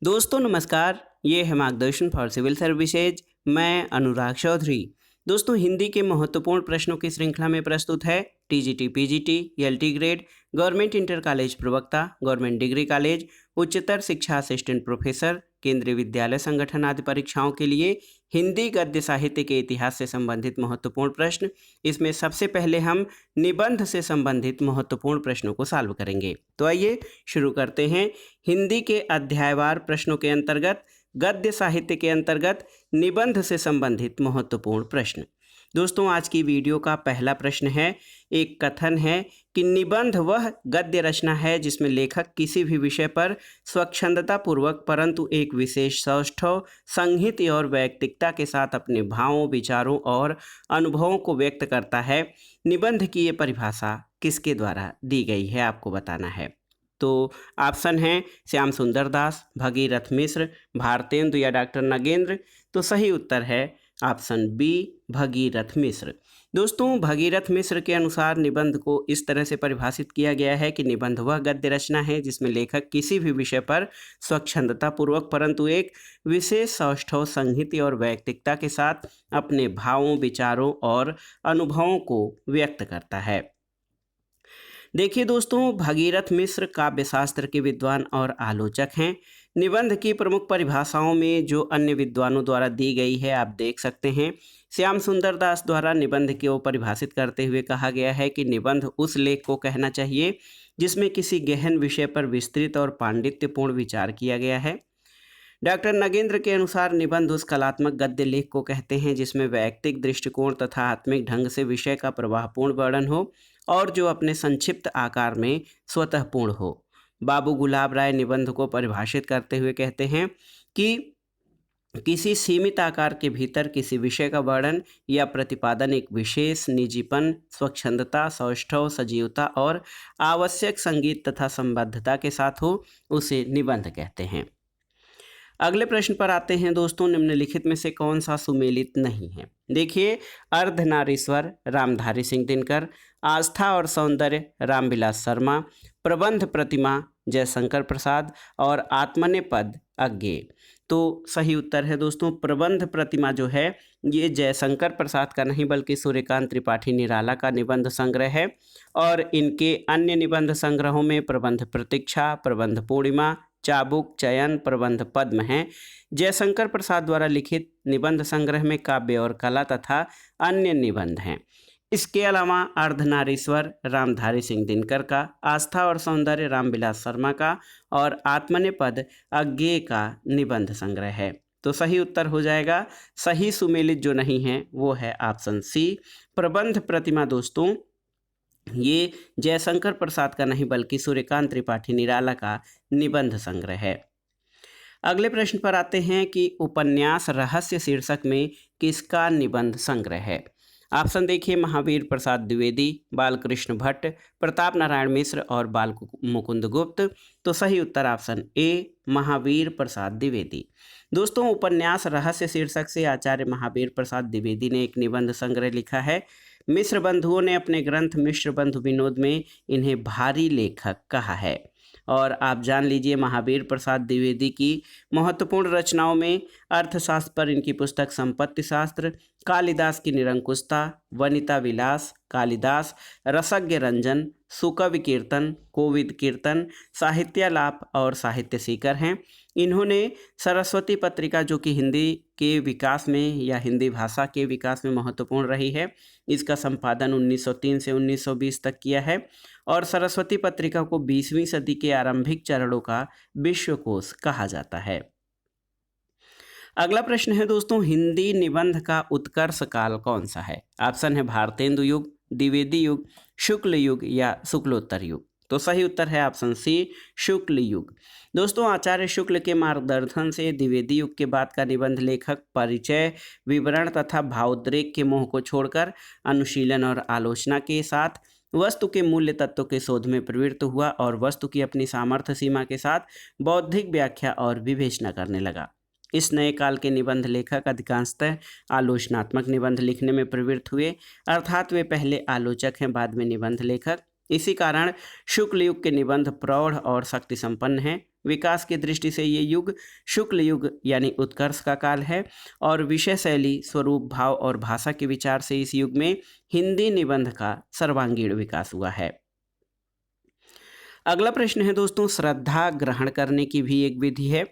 दोस्तों नमस्कार, ये है मार्गदर्शन फॉर सिविल सर्विसेज। मैं अनुराग चौधरी। दोस्तों हिंदी के महत्वपूर्ण प्रश्नों की श्रृंखला में प्रस्तुत है TGT, PGT, LT grade, government inter college प्रवक्ता, गवर्नमेंट डिग्री कॉलेज, उच्चतर शिक्षा असिस्टेंट प्रोफेसर, केंद्रीय विद्यालय संगठन आदि परीक्षाओं के लिए हिंदी गद्य साहित्य के इतिहास से संबंधित महत्वपूर्ण प्रश्न। इसमें सबसे पहले हम निबंध से संबंधित महत्वपूर्ण प्रश्नों को सॉल्व करेंगे। तो आइए शुरू करते हैं। हिंदी के अध्यायवार प्रश्नों के अंतर्गत गद्य साहित्य के अंतर्गत निबंध से संबंधित महत्वपूर्ण प्रश्न। दोस्तों आज की वीडियो का पहला प्रश्न है, एक कथन है कि निबंध वह गद्य रचना है जिसमें लेखक किसी भी विषय पर स्वच्छंदता पूर्वक परंतु एक विशेष सौष्ठव, संहित और वैयक्तिकता के साथ अपने भावों, विचारों और अनुभवों को व्यक्त करता है। निबंध की ये परिभाषा किसके द्वारा दी गई है, आपको बताना है। तो ऑप्शन हैं श्याम सुंदर दास, भगीरथ मिश्र, भारतेंदु या डॉक्टर नगेंद्र। तो सही उत्तर है ऑप्शन बी, भगीरथ मिश्र। दोस्तों भगीरथ मिश्र के अनुसार निबंध को इस तरह से परिभाषित किया गया है कि निबंध वह गद्य रचना है जिसमें लेखक किसी भी विषय पर स्वच्छंदता पूर्वक परंतु एक विशेष सौष्ठव, संहित और वैयक्तिकता के साथ अपने भावों, विचारों और अनुभवों को व्यक्त करता है। देखिए दोस्तों, भगीरथ मिश्र काव्य शास्त्र के विद्वान और आलोचक हैं। निबंध की प्रमुख परिभाषाओं में जो अन्य विद्वानों द्वारा दी गई है आप देख सकते हैं। श्याम सुंदर दास द्वारा निबंध को परिभाषित करते हुए कहा गया है कि निबंध उस लेख को कहना चाहिए जिसमें किसी गहन विषय पर विस्तृत और पांडित्यपूर्ण विचार किया गया है। डॉक्टर नगेंद्र के अनुसार निबंध उस कलात्मक गद्य लेख को कहते हैं जिसमें वैयक्तिक दृष्टिकोण तथा आत्मिक ढंग से विषय का प्रवाहपूर्ण वर्णन हो और जो अपने संक्षिप्त आकार में स्वतः पूर्ण हो। बाबू गुलाब राय निबंध को परिभाषित करते हुए कहते हैं कि किसी सीमित आकार के भीतर किसी विषय का वर्णन या प्रतिपादन एक विशेष निजीपन, स्वच्छंदता, सौष्ठव, सजीवता और आवश्यक संगीत तथा संबद्धता के साथ हो, उसे निबंध कहते हैं। अगले प्रश्न पर आते हैं दोस्तों, निम्नलिखित में से कौन सा सुमेलित नहीं है। देखिए, अर्धनारीश्वर रामधारी सिंह दिनकर, आस्था और सौंदर्य रामविलास शर्मा, प्रबंध प्रतिमा जयशंकर प्रसाद और आत्मनेपद अज्ञेय। तो सही उत्तर है दोस्तों, प्रबंध प्रतिमा जो है ये जयशंकर प्रसाद का नहीं बल्कि सूर्यकांत त्रिपाठी निराला का निबंध संग्रह है। और इनके अन्य निबंध संग्रहों में प्रबंध प्रतीक्षा, प्रबंध पूर्णिमा, चाबुक, चयन, प्रबंध पद्म हैं। जयशंकर प्रसाद द्वारा लिखित निबंध संग्रह में काव्य और कला तथा अन्य निबंध हैं। इसके अलावा अर्धनारीश्वर रामधारी सिंह दिनकर का, आस्था और सौंदर्य रामविलास शर्मा का और आत्मनेपद अज्ञेय का निबंध संग्रह है। तो सही उत्तर हो जाएगा, सही सुमेलित जो नहीं है वो है ऑप्शन सी, प्रबंध प्रतिमा। दोस्तों ये जयशंकर प्रसाद का नहीं बल्कि सूर्यकांत त्रिपाठी निराला का निबंध संग्रह है। अगले प्रश्न पर आते हैं कि उपन्यास रहस्य शीर्षक में किसका निबंध संग्रह है। ऑप्शन देखिए, महावीर प्रसाद द्विवेदी, बालकृष्ण भट्ट, प्रताप नारायण मिश्र और बाल मुकुंद गुप्त। तो सही उत्तर ऑप्शन ए, महावीर प्रसाद द्विवेदी। दोस्तों उपन्यास रहस्य शीर्षक से आचार्य महावीर प्रसाद द्विवेदी ने एक निबंध संग्रह लिखा है। मिश्र बंधुओं ने अपने ग्रंथ मिश्र बंधु विनोद में इन्हें भारी लेखक कहा है। और आप जान लीजिए महावीर प्रसाद द्विवेदी की महत्वपूर्ण रचनाओं में अर्थशास्त्र पर इनकी पुस्तक संपत्ति शास्त्र, कालिदास की निरंकुशता, वनिता विलास, कालिदास, रसज्ञ रंजन, सुकवि कीर्तन, कोविद कीर्तन, साहित्यालाप और साहित्य सीकर हैं। इन्होंने सरस्वती पत्रिका जो कि हिंदी के विकास में या हिंदी भाषा के विकास में महत्वपूर्ण रही है, इसका संपादन 1903 से 1920 तक किया है। और सरस्वती पत्रिका को 20वीं सदी के आरंभिक चरणों का विश्वकोश कहा जाता है। अगला प्रश्न है दोस्तों, हिंदी निबंध का उत्कर्ष काल कौन सा है। ऑप्शन है भारतेंदु युग, द्विवेदी युग, शुक्ल युग या शुक्लोत्तर युग। तो सही उत्तर है ऑप्शन सी, शुक्ल युग। दोस्तों आचार्य शुक्ल के मार्गदर्शन से द्विवेदी युग के बाद का निबंध लेखक परिचय, विवरण तथा भावोद्रेक के मोह को छोड़कर अनुशीलन और आलोचना के साथ वस्तु के मूल्य तत्व के शोध में प्रवृत्त हुआ और वस्तु की अपनी सामर्थ्य सीमा के साथ बौद्धिक व्याख्या और विवेचना करने लगा। इस नए काल के निबंध लेखक अधिकांशतः आलोचनात्मक निबंध लिखने में प्रवृत्त हुए, अर्थात वे पहले आलोचक हैं बाद में निबंध लेखक। इसी कारण शुक्ल युग के निबंध प्रौढ़ और शक्ति संपन्न हैं विकास की दृष्टि से ये युग शुक्ल युग यानी उत्कर्ष का काल है और विषय शैली, स्वरूप, भाव और भाषा के विचार से इस युग में हिंदी निबंध का सर्वांगीण विकास हुआ है। अगला प्रश्न है दोस्तों, श्रद्धा ग्रहण करने की भी एक विधि है।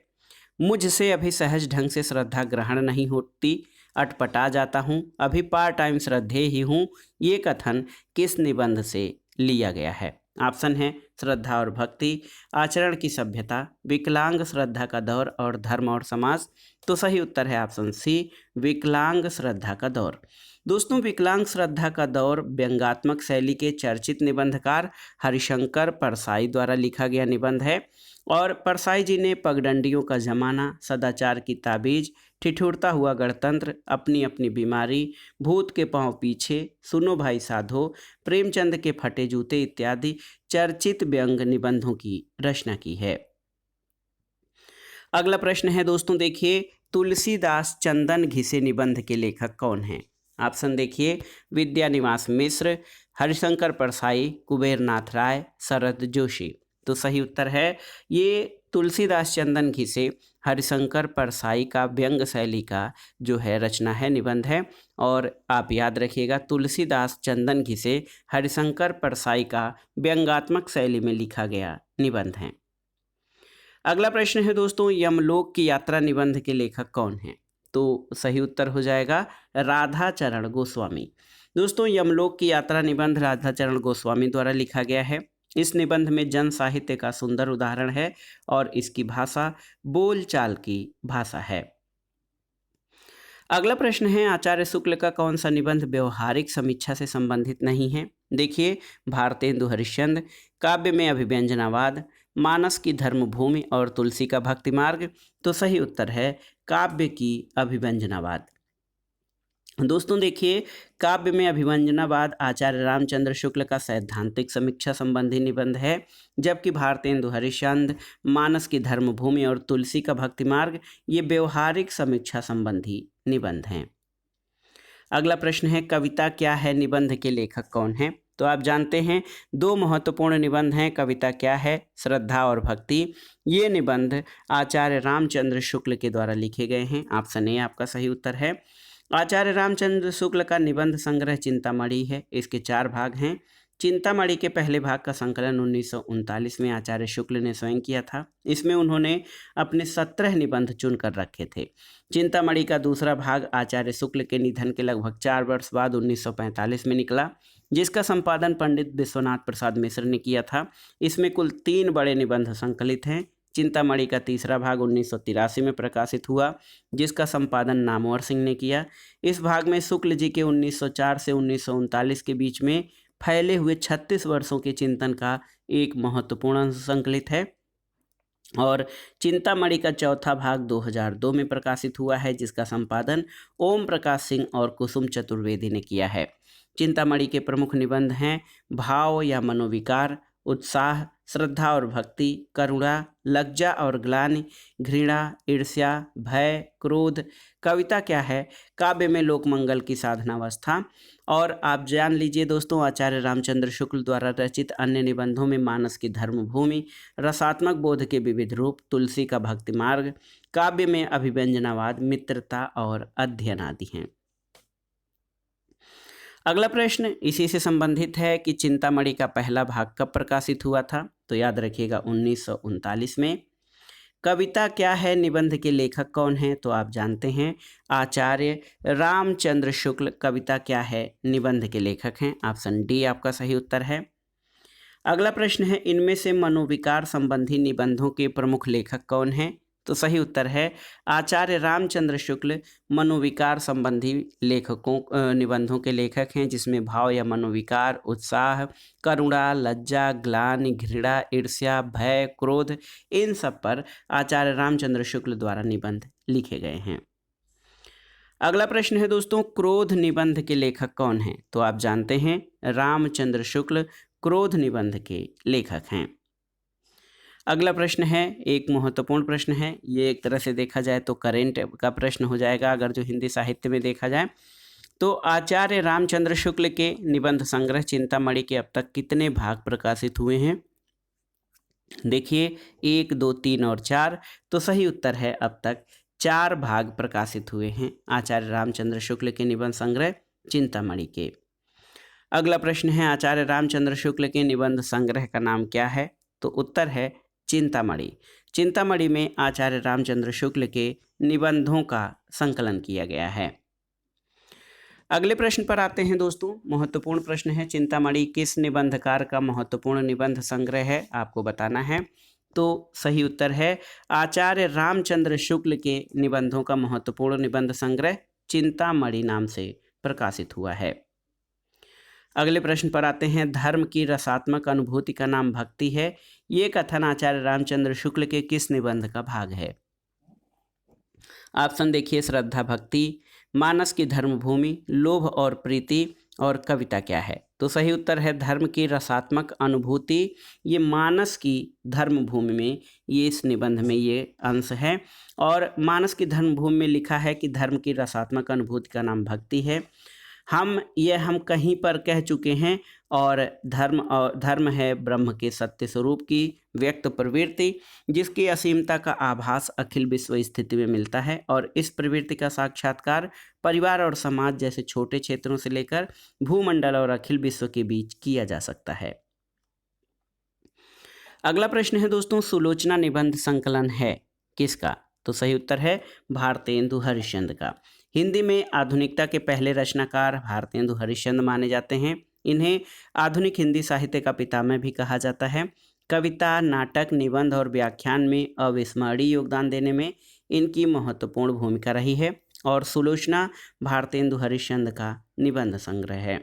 मुझसे अभी सहज ढंग से श्रद्धा ग्रहण नहीं होती, अटपटा जाता हूँ, अभी पार्ट टाइम श्रद्धेय ही हूँ, ये कथन किस निबंध से लिया गया है? ऑप्शन है श्रद्धा और भक्ति, आचरण की सभ्यता, विकलांग श्रद्धा का दौर और धर्म और समाज। तो सही उत्तर है ऑप्शन सी, विकलांग श्रद्धा का दौर। दोस्तों, विकलांग श्रद्धा का दौर व्यंग्यात्मक शैली के चर्चित निबंधकार हरिशंकर परसाई द्वारा लिखा गया निबंध है और परसाई जी ने पगडंडियों का जमाना, सदाचार की ताबीज, ठिठुरता हुआ गणतंत्र, अपनी अपनी बीमारी, भूत के पांव पीछे, सुनो भाई साधो, प्रेमचंद के फटे जूते इत्यादि चर्चित व्यंग निबंधों की रचना की है। अगला प्रश्न है दोस्तों, देखिए, तुलसीदास चंदन घिसे निबंध के लेखक कौन हैं? ऑप्शन देखिए, विद्यानिवास मिश्र, हरिशंकर परसाई, कुबेरनाथ राय, शरद जोशी। तो सही उत्तर है ये तुलसीदास चंदन घिसे हरिशंकर परसाई का व्यंग शैली का जो है रचना है, निबंध है। और आप याद रखिएगा, तुलसीदास चंदन घिसे हरिशंकर परसाई का व्यंग्यात्मक शैली में लिखा गया निबंध है। अगला प्रश्न है दोस्तों, यमलोक की यात्रा निबंध के लेखक कौन हैं? तो सही उत्तर हो जाएगा राधाचरण गोस्वामी। दोस्तों, यमलोक की यात्रा निबंध राधाचरण गोस्वामी द्वारा लिखा गया है। इस निबंध में जन साहित्य का सुंदर उदाहरण है और इसकी भाषा बोलचाल की भाषा है। अगला प्रश्न है, आचार्य शुक्ल का कौन सा निबंध व्यवहारिक समीक्षा से संबंधित नहीं है? देखिए, भारतेंदु हरिश्चंद्र, काव्य में अभिव्यंजनावाद, मानस की धर्मभूमि और तुलसी का भक्ति मार्ग। तो सही उत्तर है काव्य की अभिव्यंजनावाद। दोस्तों देखिए, काव्य में अभिव्यंजनावाद आचार्य रामचंद्र शुक्ल का सैद्धांतिक समीक्षा संबंधी निबंध है, जबकि भारतेंदु हरिश्चंद्र, मानस की धर्मभूमि और तुलसी का भक्ति मार्ग ये व्यवहारिक समीक्षा संबंधी निबंध हैं। अगला प्रश्न है, कविता क्या है निबंध के लेखक कौन हैं? तो आप जानते हैं दो महत्वपूर्ण निबंध हैं, कविता क्या है, श्रद्धा और भक्ति। ये निबंध आचार्य रामचंद्र शुक्ल के द्वारा लिखे गए हैं। ऑप्शन ए आपका सही उत्तर है। आचार्य रामचंद्र शुक्ल का निबंध संग्रह चिंतामणि है। इसके 4 भाग हैं। चिंतामणि के पहले भाग का संकलन 1939 में आचार्य शुक्ल ने स्वयं किया था। इसमें उन्होंने अपने 17 निबंध चुनकर रखे थे। चिंतामणि का दूसरा भाग आचार्य शुक्ल के निधन के लगभग 4 वर्ष बाद 1945 में निकला, जिसका संपादन पंडित विश्वनाथ प्रसाद मिश्र ने किया था। इसमें कुल 3 बड़े निबंध संकलित हैं। चिंतामणि का तीसरा भाग 1983 में प्रकाशित हुआ, जिसका संपादन नामवर सिंह ने किया। इस भाग में शुक्ल जी के 1904 से 1939 के बीच में फैले हुए 36 वर्षों के चिंतन का एक महत्वपूर्ण अंश संकलित है। और चिंतामणि का चौथा भाग 2002 में प्रकाशित हुआ है, जिसका संपादन ओम प्रकाश सिंह और कुसुम चतुर्वेदी ने किया है। चिंतामणि के प्रमुख निबंध हैं भाव या मनोविकार, उत्साह, श्रद्धा और भक्ति, करुणा, लज्जा और ग्लानि, घृणा, ईर्ष्या, भय, क्रोध, कविता क्या है, काव्य में लोकमंगल की साधनावस्था। और आप जान लीजिए दोस्तों, आचार्य रामचंद्र शुक्ल द्वारा रचित अन्य निबंधों में मानस की धर्मभूमि, रसात्मक बोध के विविध रूप, तुलसी का भक्ति मार्ग, काव्य में अभिव्यंजनावाद, मित्रता और अध्ययन आदि हैं। अगला प्रश्न इसी से संबंधित है कि चिंतामणि का पहला भाग कब प्रकाशित हुआ था? तो याद रखिएगा 1939 में। कविता क्या है निबंध के लेखक कौन हैं? तो आप जानते हैं आचार्य रामचंद्र शुक्ल कविता क्या है निबंध के लेखक हैं। ऑप्शन डी आपका सही उत्तर है। अगला प्रश्न है, इनमें से मनोविकार संबंधी निबंधों के प्रमुख लेखक कौन हैं? तो सही उत्तर है आचार्य रामचंद्र शुक्ल मनोविकार संबंधी निबंधों के लेखक हैं, जिसमें भाव या मनोविकार, उत्साह, करुणा, लज्जा, ग्लानि, घृणा, ईर्ष्या, भय, क्रोध, इन सब पर आचार्य रामचंद्र शुक्ल द्वारा निबंध लिखे गए हैं। अगला प्रश्न है दोस्तों, क्रोध निबंध के लेखक कौन हैं? तो आप जानते हैं रामचंद्र शुक्ल क्रोध निबंध के लेखक हैं। अगला प्रश्न है, एक महत्वपूर्ण प्रश्न है। ये एक तरह से देखा जाए तो करेंट का प्रश्न हो जाएगा अगर जो हिंदी साहित्य में देखा जाए तो। आचार्य रामचंद्र शुक्ल के निबंध संग्रह चिंतामणि के अब तक कितने भाग प्रकाशित हुए हैं? देखिए 1, 2, 3 और 4, तो सही उत्तर है अब तक 4 भाग प्रकाशित हुए हैं आचार्य रामचंद्र शुक्ल के निबंध संग्रह चिंतामणि के। अगला प्रश्न है आचार्य रामचंद्र शुक्ल के निबंध संग्रह का नाम क्या है? तो उत्तर है चिंतामणि। चिंतामणि में आचार्य रामचंद्र शुक्ल के निबंधों का संकलन किया गया है। अगले प्रश्न पर आते हैं दोस्तों। महत्वपूर्ण प्रश्न है, चिंतामणि किस निबंधकार का महत्वपूर्ण निबंध संग्रह है? आपको बताना है। तो सही उत्तर है आचार्य रामचंद्र शुक्ल के निबंधों का महत्वपूर्ण निबंध संग्रह चिंतामणि नाम से प्रकाशित हुआ है। अगले प्रश्न पर आते हैं, धर्म की रसात्मक अनुभूति का नाम भक्ति है। ये कथन आचार्य रामचंद्र शुक्ल के किस निबंध का भाग है? ऑप्शन देखिए, श्रद्धा भक्ति, मानस की धर्मभूमि, लोभ और प्रीति और कविता क्या है? तो सही उत्तर है धर्म की रसात्मक अनुभूति। ये मानस की धर्मभूमि में ये इस निबंध में ये अंश है। और मानस की धर्मभूमि में लिखा है कि धर्म की रसात्मक अनुभूति का नाम भक्ति है। हम कहीं पर कह चुके हैं। और धर्म है ब्रह्म के सत्य स्वरूप की व्यक्त प्रवृत्ति, जिसकी असीमता का आभास अखिल विश्व स्थिति में मिलता है। और इस प्रवृत्ति का साक्षात्कार परिवार और समाज जैसे छोटे क्षेत्रों से लेकर भूमंडल और अखिल विश्व के बीच किया जा सकता है। अगला प्रश्न है दोस्तों, सुलोचना निबंध संकलन है किसका? तो सही उत्तर है भारतेंदु हरिश्चंद्र का। हिंदी में आधुनिकता के पहले रचनाकार भारतेंदु हरिश्चंद्र माने जाते हैं। इन्हें आधुनिक हिंदी साहित्य का पितामह भी कहा जाता है। कविता, नाटक, निबंध और व्याख्यान में अविस्मरणीय योगदान देने में इनकी महत्वपूर्ण भूमिका रही है। और सुलोचना भारतेंदु हरिश्चंद्र का निबंध संग्रह है।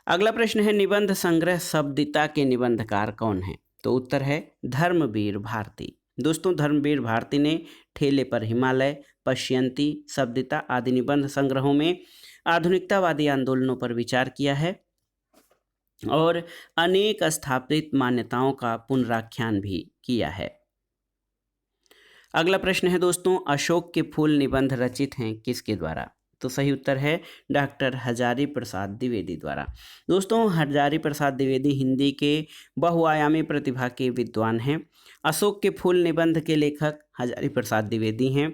अगला प्रश्न है, निबंध संग्रह शब्दिता के निबंधकार कौन है? तो उत्तर है धर्मवीर भारती। दोस्तों, धर्मवीर भारती ने ठेले पर हिमालय, पश्यंती, शब्दिता आदि निबंध संग्रहों में आधुनिकतावादी आंदोलनों पर विचार किया है और अनेक स्थापित मान्यताओं का पुनराख्यान भी किया है। अगला प्रश्न है दोस्तों, अशोक के फूल निबंध रचित हैं किसके द्वारा? तो सही उत्तर है डॉक्टर हजारी प्रसाद द्विवेदी द्वारा। दोस्तों, हजारी प्रसाद द्विवेदी हिंदी के बहुआयामी प्रतिभा के विद्वान हैं। अशोक के फूल निबंध के लेखक हजारी प्रसाद द्विवेदी हैं।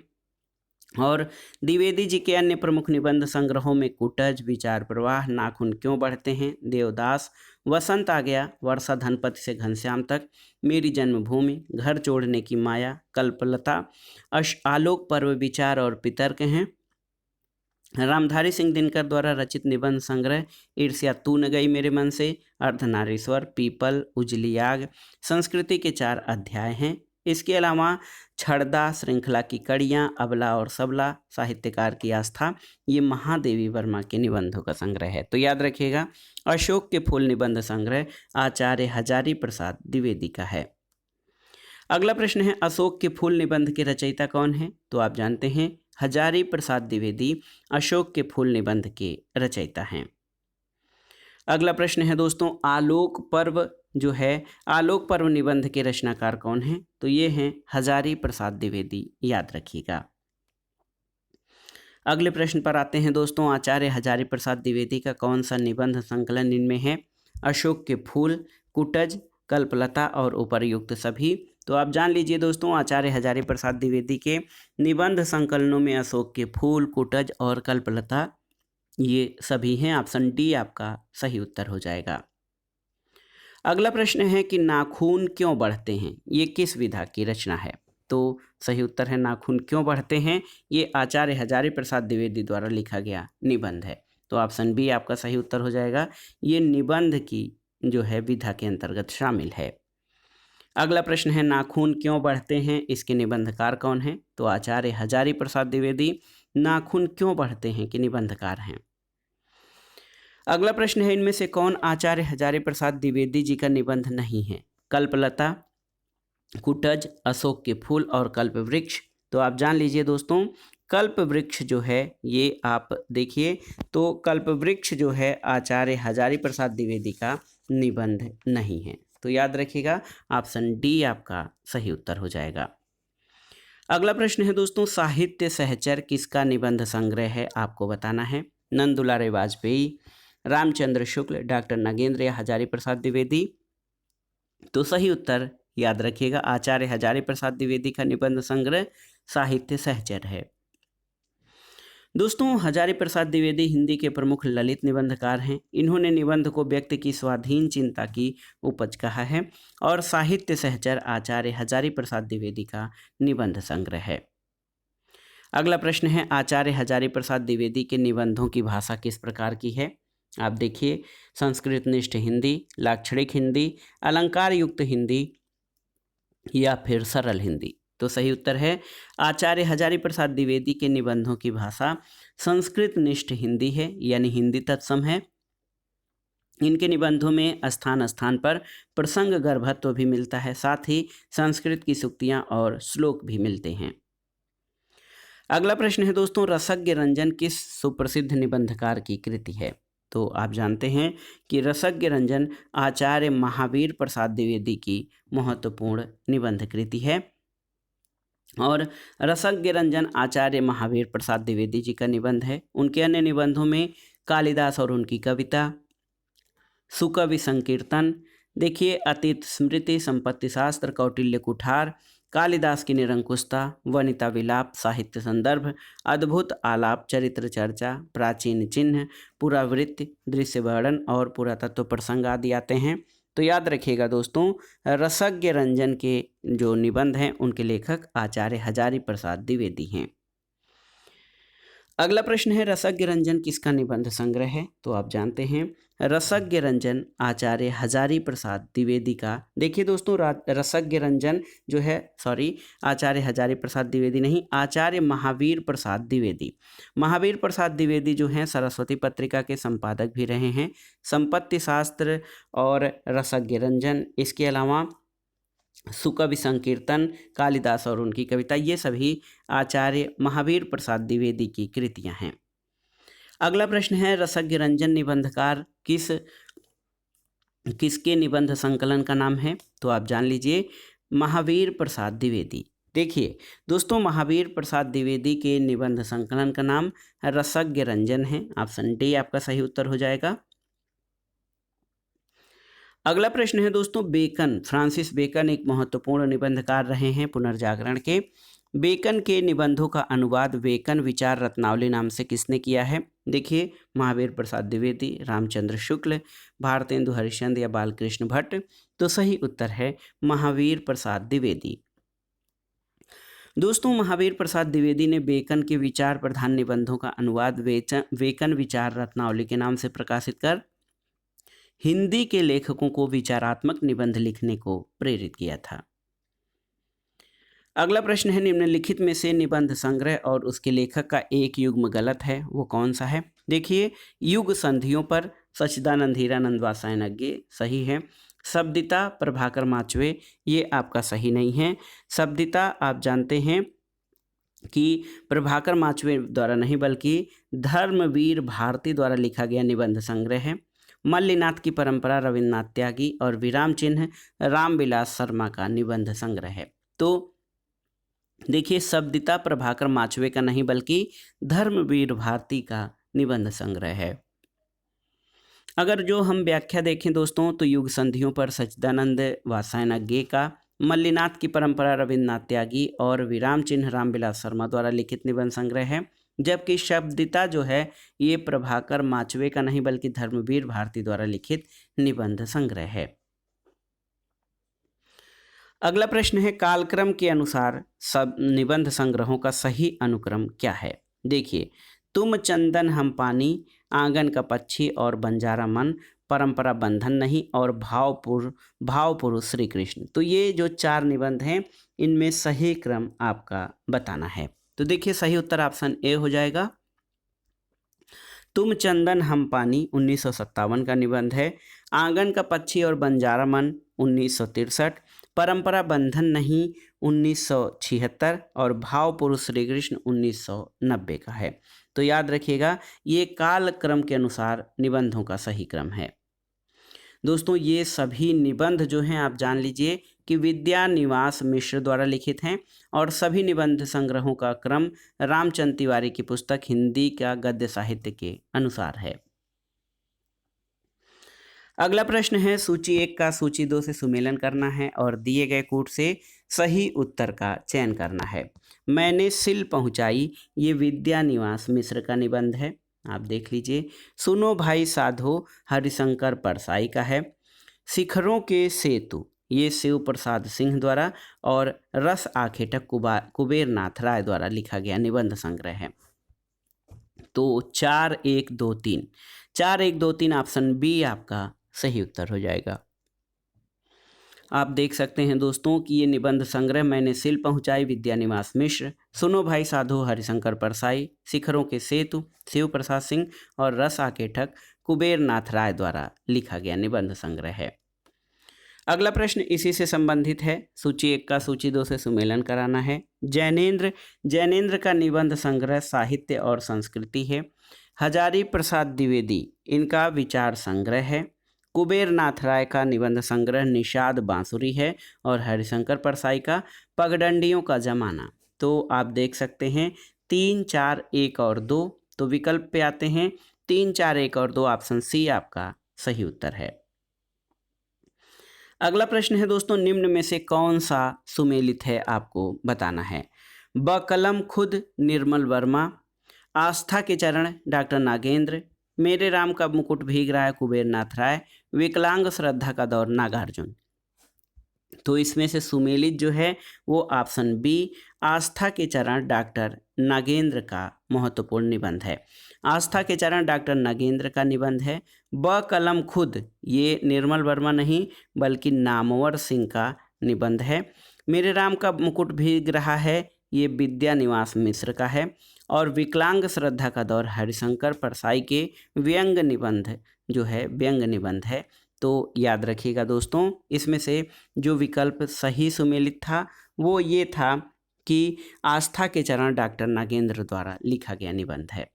और द्विवेदी जी के अन्य प्रमुख निबंध संग्रहों में कुटज, विचार प्रवाह, नाखून क्यों बढ़ते हैं, देवदास, वसंत आ गया, वर्षा धनपति से घनश्याम तक, मेरी जन्मभूमि, घर छोड़ने की माया, कल्पलता, आलोक पर्व, विचार और पितर्क हैं। रामधारी सिंह दिनकर द्वारा रचित निबंध संग्रह ईर्ष्या तू न गई मेरे मन से, अर्धनारीश्वर, पीपल, उजली आग, संस्कृति के 4 अध्याय हैं। इसके अलावा छड़दा, श्रृंखला की कड़ियाँ, अबला और सबला, साहित्यकार की आस्था, ये महादेवी वर्मा के निबंधों का संग्रह है। तो याद रखिएगा, अशोक के फूल निबंध संग्रह आचार्य हजारी प्रसाद द्विवेदी का है। अगला प्रश्न है, अशोक के फूल निबंध के रचयिता कौन है? तो आप जानते हैं हजारी प्रसाद द्विवेदी अशोक के फूल निबंध के रचयिता हैं। अगला प्रश्न है दोस्तों, आलोक पर्व जो है, आलोक पर्व निबंध के रचनाकार कौन हैं? तो ये हैं हजारी प्रसाद द्विवेदी, याद रखिएगा। अगले प्रश्न पर आते हैं दोस्तों, आचार्य हजारी प्रसाद द्विवेदी का कौन सा निबंध संकलन इनमें है? अशोक के फूल, कुटज, कल्पलता और उपर्युक्त सभी। तो आप जान लीजिए दोस्तों, आचार्य हजारी प्रसाद द्विवेदी के निबंध संकलनों में अशोक के फूल, कुटज और कल्पलता ये सभी हैं। ऑप्शन डी आपका सही उत्तर हो जाएगा। अगला प्रश्न है कि नाखून क्यों बढ़ते हैं, ये किस विधा की रचना है? तो सही उत्तर है नाखून क्यों बढ़ते हैं, ये आचार्य हजारी प्रसाद द्विवेदी द्वारा लिखा गया निबंध है। तो ऑप्शन बी आपका सही उत्तर हो जाएगा, ये निबंध की जो है विधा के अंतर्गत शामिल है। अगला प्रश्न है, नाखून क्यों बढ़ते हैं, इसके निबंधकार कौन हैं? तो आचार्य हजारी प्रसाद द्विवेदी नाखून क्यों बढ़ते हैं के निबंधकार हैं। अगला प्रश्न है, इनमें से कौन आचार्य हजारी प्रसाद द्विवेदी जी का निबंध नहीं है? कल्पलता, कुटज, अशोक के फूल और कल्प वृक्ष। तो आप जान लीजिए दोस्तों, कल्प वृक्ष जो है ये आप देखिए, तो कल्प वृक्ष जो है आचार्य हजारी प्रसाद द्विवेदी का निबंध नहीं है। तो याद रखिएगा, ऑप्शन डी आपका सही उत्तर हो जाएगा। अगला प्रश्न है दोस्तों, साहित्य सहचर किसका निबंध संग्रह है, आपको बताना है। नंदुलारे वाजपेयी, रामचंद्र शुक्ल, डॉक्टर नगेंद्र या हजारी प्रसाद द्विवेदी। तो सही उत्तर याद रखिएगा आचार्य हजारी प्रसाद द्विवेदी का निबंध संग्रह साहित्य सहचर है। दोस्तों हजारी प्रसाद द्विवेदी हिंदी के प्रमुख ललित निबंधकार हैं। इन्होंने निबंध को व्यक्ति की स्वाधीन चिंता की उपज कहा है और साहित्य सहचर आचार्य हजारी प्रसाद द्विवेदी का निबंध संग्रह है। अगला प्रश्न है आचार्य हजारी प्रसाद द्विवेदी के निबंधों की भाषा किस प्रकार की है। आप देखिए संस्कृत निष्ठ हिंदी, लाक्षणिक हिंदी, अलंकार युक्त हिंदी या फिर सरल हिंदी। तो सही उत्तर है आचार्य हजारी प्रसाद द्विवेदी के निबंधों की भाषा संस्कृत निष्ठ हिंदी है, यानी हिंदी तत्सम है। इनके निबंधों में स्थान स्थान पर प्रसंग गर्भत्व भी मिलता है, साथ ही संस्कृत की सूक्तियां और श्लोक भी मिलते हैं। अगला प्रश्न है दोस्तों रसज्ञ रंजन किस सुप्रसिद्ध निबंधकार की कृति है। तो आप जानते हैं कि रसज्ञ रंजन आचार्य महावीर प्रसाद द्विवेदी की महत्वपूर्ण निबंध कृति है और रसज्ञ रंजन आचार्य महावीर प्रसाद द्विवेदी जी का निबंध है। उनके अन्य निबंधों में कालिदास और उनकी कविता, सुकवि संकीर्तन, देखिए अतीत स्मृति, संपत्ति शास्त्र, कौटिल्य कुठार, कालिदास की निरंकुशता, वनिता विलाप, साहित्य संदर्भ, अद्भुत आलाप, चरित्र चर्चा, प्राचीन चिन्ह, पुरावृत्ति, दृश्य वर्णन और पुरातत्व प्रसंग आदि आते हैं। तो याद रखिएगा दोस्तों रसज्ञ रंजन के जो निबंध हैं उनके लेखक आचार्य हजारी प्रसाद द्विवेदी हैं। अगला प्रश्न है रसज्ञ रंजन किसका निबंध संग्रह है। तो आप जानते हैं रसज्ञ रंजन आचार्य हजारी प्रसाद द्विवेदी का। देखिए दोस्तों रसज्ञ रंजन जो है आचार्य हजारी प्रसाद द्विवेदी नहीं, आचार्य महावीर प्रसाद द्विवेदी। महावीर प्रसाद द्विवेदी जो हैं सरस्वती पत्रिका के संपादक भी रहे हैं। संपत्ति शास्त्र और रसज्ञ रंजन, इसके अलावा सुकवि संकीर्तन, कालिदास और उनकी कविता, ये सभी आचार्य महावीर प्रसाद द्विवेदी की कृतियां हैं। अगला प्रश्न है रसज्ञ रंजन निबंधकार किसके निबंध संकलन का नाम है। तो आप जान लीजिए महावीर प्रसाद द्विवेदी। देखिए दोस्तों महावीर प्रसाद द्विवेदी के निबंध संकलन का नाम रसज्ञ रंजन है। ऑप्शन डी आपका सही उत्तर हो जाएगा। अगला प्रश्न है दोस्तों बेकन, फ्रांसिस बेकन एक महत्वपूर्ण निबंधकार रहे हैं पुनर्जागरण के। बेकन के निबंधों का अनुवाद बेकन विचार रत्नावली नाम से किसने किया है। देखिए महावीर प्रसाद द्विवेदी, रामचंद्र शुक्ल, भारतेंदु हरिश्चंद्र या बालकृष्ण भट्ट। तो सही उत्तर है महावीर प्रसाद द्विवेदी। दोस्तों महावीर प्रसाद द्विवेदी ने बेकन के विचार प्रधान निबंधों का अनुवाद बेकन विचार रत्नावली के नाम से प्रकाशित कर हिंदी के लेखकों को विचारात्मक निबंध लिखने को प्रेरित किया था। अगला प्रश्न है निम्नलिखित में से निबंध संग्रह और उसके लेखक का एक युग्म गलत है, वो कौन सा है। देखिए युग संधियों पर सच्चिदानंद हीरानंद वात्स्यायनज्ञ सही है। शब्दिता प्रभाकर माचवे, ये आपका सही नहीं है। शब्दिता आप जानते हैं कि प्रभाकर माचवे द्वारा नहीं बल्कि धर्मवीर भारती द्वारा लिखा गया निबंध संग्रह है। मल्लिनाथ की परंपरा रविन्द्रनाथ त्यागी और विराम चिन्ह रामविलास शर्मा का निबंध संग्रह है। तो देखिए शब्दिता प्रभाकर माचवे का नहीं बल्कि धर्मवीर भारती का निबंध संग्रह है। अगर जो हम व्याख्या देखें दोस्तों तो युग संधियों पर सच्चिदानंद वात्स्यायनज्ञ का, मल्लिनाथ की परंपरा रविन्द्रनाथ त्यागी और विराम चिन्ह रामविलास शर्मा द्वारा लिखित निबंध संग्रह है। जबकि शब्दिता जो है ये प्रभाकर माचवे का नहीं बल्कि धर्मवीर भारती द्वारा लिखित निबंध संग्रह है। अगला प्रश्न है कालक्रम के अनुसार सब निबंध संग्रहों का सही अनुक्रम क्या है। देखिए तुम चंदन हम पानी, आंगन का पक्षी और बंजारा मन, परंपरा बंधन नहीं और भाव पुरुष श्री कृष्ण। तो ये जो 4 निबंध हैं इनमें सही क्रम आपका बताना है। तो देखिए सही उत्तर ऑप्शन ए हो जाएगा। तुम चंदन हम पानी 1957 का निबंध है। आंगन का पक्षी और बंजारा मन 1963, परंपरा बंधन नहीं 1976 और भाव पुरुष श्री कृष्ण 1990 का है। तो याद रखिएगा ये काल क्रम के अनुसार निबंधों का सही क्रम है। दोस्तों ये सभी निबंध जो हैं आप जान लीजिए कि विद्या निवास मिश्र द्वारा लिखित हैं और सभी निबंध संग्रहों का क्रम रामचंद्र तिवारी की पुस्तक हिंदी का गद्य साहित्य के अनुसार है। अगला प्रश्न है, सूची 1 का सूची 2 से सुमेलन करना है और दिए गए कूट से सही उत्तर का चयन करना है। मैंने सिल पहुंचाई, ये विद्या निवास मिश्र का निबंध है, आप देख लीजिए। सुनो भाई साधो हरिशंकर परसाई का है। शिखरों के सेतु, ये शिव प्रसाद सिंह द्वारा और रस आखेटक कुबेर नाथ राय द्वारा लिखा गया निबंध संग्रह है। तो 4 1 2 3 4 1 2 3 ऑप्शन बी आपका सही उत्तर हो जाएगा। आप देख सकते हैं दोस्तों कि ये निबंध संग्रह मैंने सिल पहुंचाई विद्या निवास मिश्र, सुनो भाई साधु हरिशंकर परसाई, शिखरों के सेतु शिव प्रसाद सिंह और रस आकेठक कुबेर नाथ राय द्वारा लिखा गया निबंध संग्रह है। अगला प्रश्न इसी से संबंधित है। सूची 1 का सूची 2 से सुमेलन कराना है। जैनेन्द्र का निबंध संग्रह साहित्य और संस्कृति है। हजारी प्रसाद द्विवेदी, इनका विचार संग्रह है। कुबेर नाथ राय का निबंध संग्रह निषाद बांसुरी है और हरिशंकर परसाई का पगडंडियों का जमाना। तो आप देख सकते हैं 3 4 1 और 2, तो विकल्प पे आते हैं 3 4 1 और 2, ऑप्शन सी आपका सही उत्तर है। अगला प्रश्न है दोस्तों, निम्न में से कौन सा सुमेलित है आपको बताना है। ब कलम खुद निर्मल वर्मा, आस्था के चरण डॉक्टर नागेंद्र, मेरे राम का मुकुट भीग रहा है कुबेर नाथ राय, विकलांग श्रद्धा का दौर नागार्जुन। तो इसमें से सुमेलित जो है वो ऑप्शन बी आस्था के चरण डॉक्टर नागेंद्र का महत्वपूर्ण निबंध है। आस्था के चरण डॉक्टर नागेंद्र का निबंध है। ब कलम खुद, ये निर्मल वर्मा नहीं बल्कि नामवर सिंह का निबंध है। मेरे राम का मुकुट भीग रहा है, ये विद्या निवास मिश्र का है। और विकलांग श्रद्धा का दौर हरिशंकर परसाई के व्यंग निबंध जो है व्यंग निबंध है। तो याद रखिएगा दोस्तों, इसमें से जो विकल्प सही सुमेलित था वो ये था कि आस्था के चरण डॉक्टर नागेंद्र द्वारा लिखा गया निबंध है।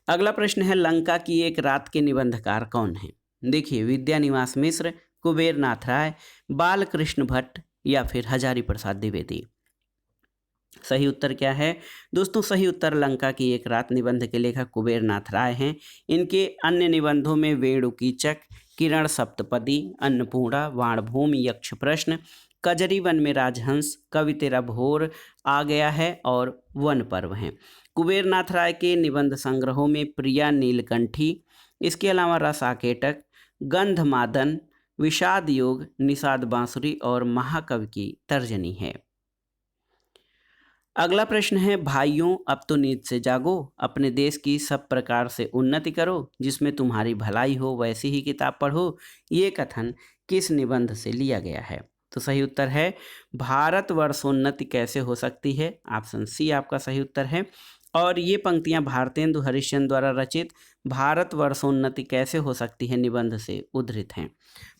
अगला प्रश्न है, लंका की एक रात के निबंधकार कौन है। देखिए, विद्या निवास मिश्र, कुबेर नाथ राय, बाल कृष्ण भट्ट या फिर हजारी प्रसाद द्विवेदी। सही उत्तर क्या है दोस्तों? सही उत्तर लंका की एक रात निबंध के लेखक कुबेर नाथ राय हैं। इनके अन्य निबंधों में वेणुकीचक, किरण सप्तपदी, अन्नपूर्णा, वाणभूमि, यक्ष प्रश्न, कजरी वन में राजहंस, कवि तेरा भोर आ गया है और वन पर्व हैं। कुबेर नाथ राय के निबंध संग्रहों में प्रिया नीलकंठी, इसके अलावा रस आकेटक, गंधमादन, विषाद योग, निषाद बांसुरी और महाकवि की तर्जनी है। अगला प्रश्न है, भाइयों अब तो नींद से जागो, अपने देश की सब प्रकार से उन्नति करो, जिसमें तुम्हारी भलाई हो वैसी ही किताब पढ़ो, ये कथन किस निबंध से लिया गया है। तो सही उत्तर है भारतवर्षोन्नति कैसे हो सकती है, ऑप्शन सी आपका सही उत्तर है। और ये पंक्तियां भारतेंदु हरिश्चंद्र द्वारा रचित भारतवर्षोन्नति कैसे हो सकती है निबंध से उद्धृत हैं।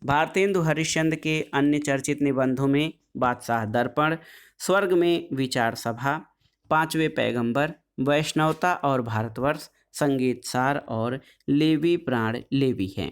भारतेंदु हरिश्चंद्र के अन्य चर्चित निबंधों में बादशाह दर्पण, स्वर्ग में विचार सभा, पांचवें पैगंबर, वैष्णवता और भारतवर्ष, संगीत सार और लेवी प्राण लेवी हैं।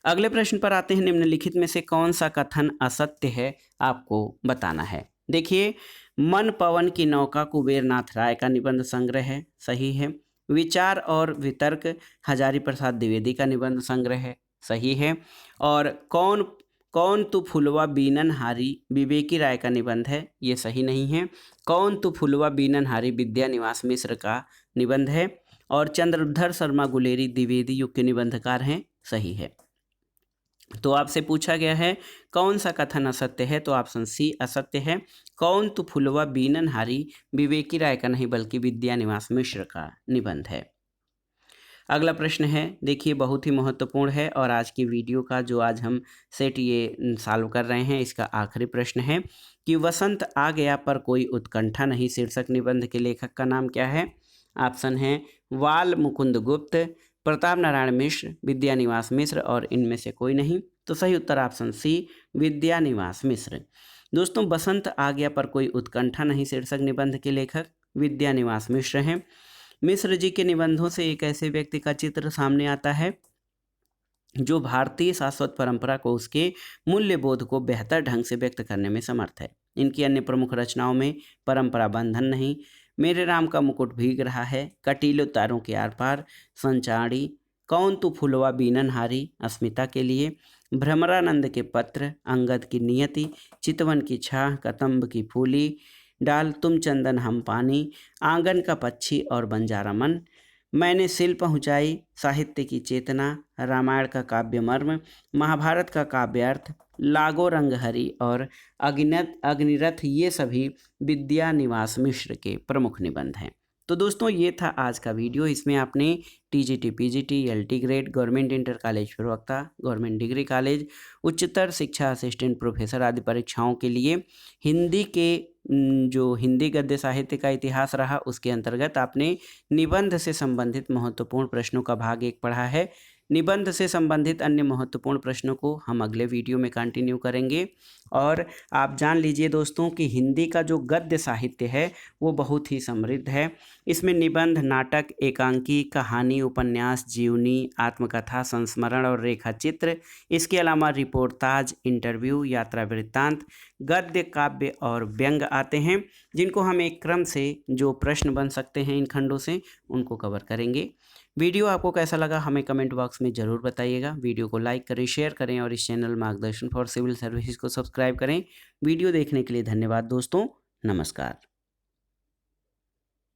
अगले प्रश्न पर आते हैं, निम्नलिखित में से कौन सा कथन असत्य है आपको बताना है। देखिए, मन पवन की नौका कुबेर नाथ राय का निबंध संग्रह है, सही है। विचार और वितर्क हजारी प्रसाद द्विवेदी का निबंध संग्रह है, सही है। और कौन तू फुलवा बीनन हारी विवेकी राय का निबंध है, ये सही नहीं है। कौन तू फुलवा बीनन हारी विद्या निवास मिश्र का निबंध है। और चंद्रधर शर्मा गुलेरी द्विवेदी युग के निबंधकार हैं, सही है। तो आपसे पूछा गया है कौन सा कथन असत्य है, तो ऑप्शन सी असत्य है। कौन तू फुलवा बीनन हारी विवेकी राय का नहीं बल्कि विद्या निवास मिश्र का निबंध है। अगला प्रश्न है, देखिए बहुत ही महत्वपूर्ण है और आज की वीडियो का जो आज हम सेट ये सॉल्व कर रहे हैं इसका आखिरी प्रश्न है कि वसंत आ गया पर कोई उत्कंठा नहीं शीर्षक निबंध के लेखक का नाम क्या है। ऑप्शन है वाल मुकुंद गुप्त, प्रताप नारायण मिश्र, विद्या निवास मिश्र और इनमें से कोई नहीं। तो सही उत्तर ऑप्शन सी विद्या निवास मिश्र। दोस्तों, बसंत आ गया पर कोई उत्कंठा नहीं शीर्षक निबंध के लेखक विद्या निवास मिश्र हैं। मिश्र जी के निबंधों से एक ऐसे व्यक्ति का चित्र सामने आता है जो भारतीय शाश्वत परंपरा को उसके मूल्य बोध को बेहतर ढंग से व्यक्त करने में समर्थ है। इनकी अन्य प्रमुख रचनाओं में परंपरा बंधन नहीं, मेरे राम का मुकुट भीग रहा है, कटीले तारों के आर पार, संचारी, कौन तू फुलवा बीननहारी अस्मिता के लिए, भ्रमरानंद के पत्र, अंगद की नियति, चितवन की छाह, कतम्ब की फूली डाल, तुम चंदन हम पानी, आंगन का पक्षी और बंजारा मन, मैंने सिल पहुँचाई, साहित्य की चेतना, रामायण का काव्य मर्म, महाभारत का काव्यार्थ, लागो रंग हरि और अग्निरथ, ये सभी विद्या निवास मिश्र के प्रमुख निबंध हैं। तो दोस्तों ये था आज का वीडियो। इसमें आपने TGT, PGT, LT grade, government inter college प्रवक्ता, गवर्नमेंट डिग्री कॉलेज, उच्चतर शिक्षा असिस्टेंट प्रोफेसर आदि परीक्षाओं के लिए हिंदी के जो हिंदी गद्य साहित्य का इतिहास रहा उसके अंतर्गत आपने निबंध से संबंधित महत्वपूर्ण प्रश्नों का भाग 1 पढ़ा है। निबंध से संबंधित अन्य महत्वपूर्ण प्रश्नों को हम अगले वीडियो में कंटिन्यू करेंगे। और आप जान लीजिए दोस्तों कि हिंदी का जो गद्य साहित्य है वो बहुत ही समृद्ध है। इसमें निबंध, नाटक, एकांकी, कहानी, उपन्यास, जीवनी, आत्मकथा, संस्मरण और रेखा चित्र, इसके अलावा रिपोर्टाज, इंटरव्यू, यात्रा वृत्तांत, गद्य, काव्य और व्यंग आते हैं, जिनको हम एक क्रम से जो प्रश्न बन सकते हैं इन खंडों से उनको कवर करेंगे। वीडियो आपको कैसा लगा हमें कमेंट बॉक्स में ज़रूर बताइएगा। वीडियो को लाइक करें, शेयर करें और इस चैनल मार्गदर्शन फॉर सिविल सर्विसेज को सब्सक्राइब करें। वीडियो देखने के लिए धन्यवाद दोस्तों। नमस्कार।